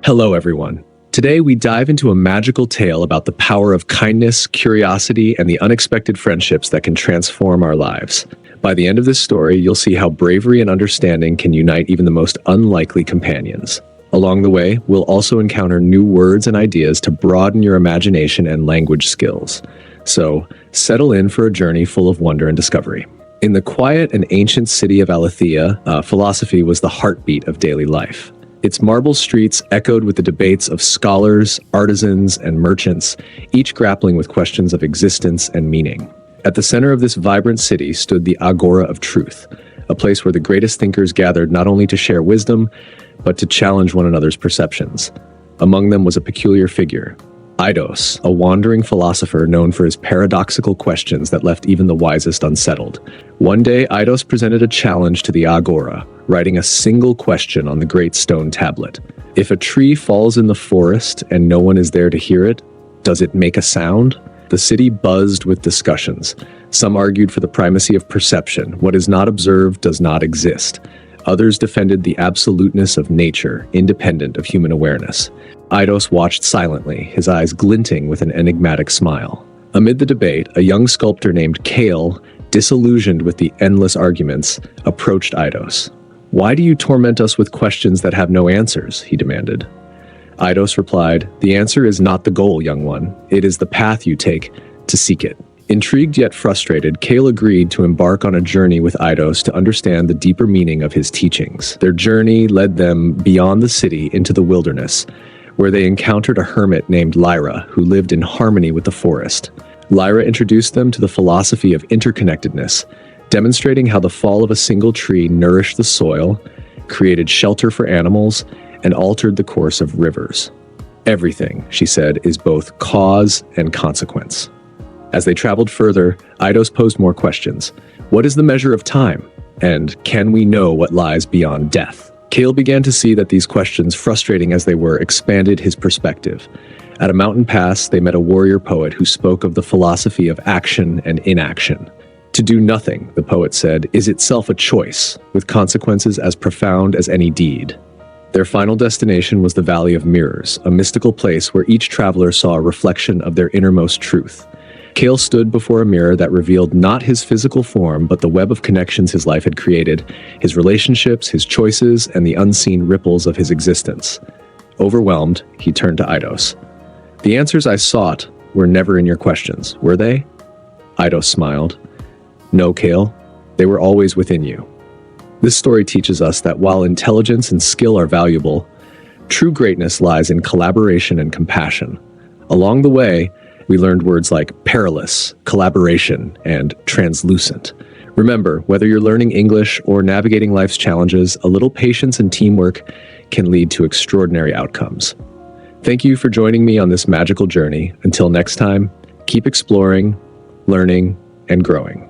Hello, everyone. Today, we dive into a magical tale about the power of kindness, curiosity, and the unexpected friendships that can transform our lives. By the end of this story, you'll see how bravery and understanding can unite even the most unlikely companions. Along the way, we'll also encounter new words and ideas to broaden your imagination and language skills. So, settle in for a journey full of wonder and discovery. In the quiet and ancient city of Aletheia, philosophy was the heartbeat of daily life. Its marble streets echoed with the debates of scholars, artisans, and merchants, each grappling with questions of existence and meaning. At the center of this vibrant city stood the Agora of Truth, a place where the greatest thinkers gathered not only to share wisdom, but to challenge one another's perceptions. Among them was a peculiar figure, Eidos, a wandering philosopher known for his paradoxical questions that left even the wisest unsettled. One day, Eidos presented a challenge to the Agora, writing a single question on the great stone tablet. If a tree falls in the forest and no one is there to hear it, does it make a sound? The city buzzed with discussions. Some argued for the primacy of perception. What is not observed does not exist. Others defended the absoluteness of nature, independent of human awareness. Eidos watched silently, his eyes glinting with an enigmatic smile. Amid the debate, a young sculptor named Kale, disillusioned with the endless arguments, approached Eidos. "Why do you torment us with questions that have no answers?" he demanded. Eidos replied, "The answer is not the goal, young one. It is the path you take to seek it." Intrigued yet frustrated, Kale agreed to embark on a journey with Eidos to understand the deeper meaning of his teachings. Their journey led them beyond the city into the wilderness, where they encountered a hermit named Lyra, who lived in harmony with the forest. Lyra introduced them to the philosophy of interconnectedness, demonstrating how the fall of a single tree nourished the soil, created shelter for animals, and altered the course of rivers. Everything, she said, is both cause and consequence. As they traveled further, Eidos posed more questions. What is the measure of time? And can we know what lies beyond death? Kale began to see that these questions, frustrating as they were, expanded his perspective. At a mountain pass, they met a warrior poet who spoke of the philosophy of action and inaction. To do nothing, the poet said, is itself a choice, with consequences as profound as any deed. Their final destination was the Valley of Mirrors, a mystical place where each traveler saw a reflection of their innermost truth. Kale stood before a mirror that revealed not his physical form, but the web of connections his life had created, his relationships, his choices, and the unseen ripples of his existence. Overwhelmed, he turned to Eidos. "The answers I sought were never in your questions, were they?" Eidos smiled. "No, Kale, they were always within you." This story teaches us that while intelligence and skill are valuable, true greatness lies in collaboration and compassion. Along the way, we learned words like perilous, collaboration, and translucent. Remember, whether you're learning English or navigating life's challenges, a little patience and teamwork can lead to extraordinary outcomes. Thank you for joining me on this magical journey. Until next time, keep exploring, learning, and growing.